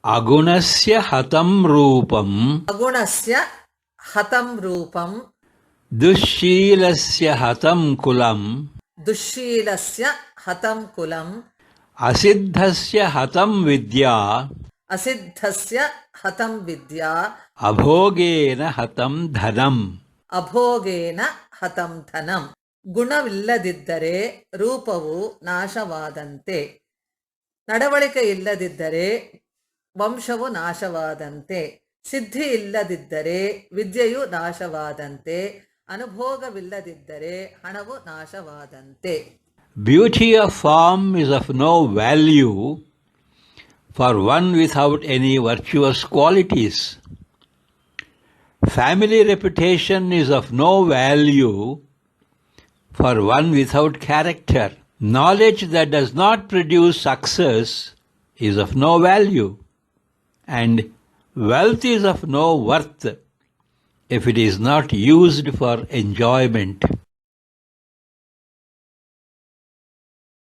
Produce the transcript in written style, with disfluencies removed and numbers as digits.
ಅಗುಣಸ್ಯ ಹತಂ ರೂಪಂ ಅಗುಣಸ್ಯ ಹತಂ ರೂಪಂ ದುಶ್ಶೀಲಸ್ಯ ಹತಂ ಕುಲಂ ದುಶ್ಶೀಲಸ್ಯ ಹತಂ ಕುಲಂ ಅಸಿದ್ಧಸ್ಯ ಹತಂ ವಿದ್ಯಾ ಅಸಿದ್ಧಸ್ಯ ಹತಂ ವಿದ್ಯಾ ಅಭೋಗೇನ ಹತಂ ಧನಂ ಅಭೋಗೇನ ಹತಂ ಧನಂ. ಗುಣವಿಲ್ಲದಿದ್ದರೆ ರೂಪವು ನಾಶವಾದಂತೆ, ನಡವಳಿಕೆ ಇಲ್ಲದಿದ್ದರೆ ವಂಶವು ನಾಶವಾದಂತೆ, ಸಿದ್ಧಿ ಇಲ್ಲದಿದ್ದರೆ ವಿದ್ಯೆಯು ನಾಶವಾದಂತೆ, ಅನುಭೋಗವಿಲ್ಲದಿದ್ದರೆ ಹಣವು ನಾಶವಾದಂತೆ. Beauty of form is of no value for one without any virtuous qualities. Family reputation is of no value for one without character. Knowledge that does not produce success is of no value, and wealth is of no worth if it is not used for enjoyment.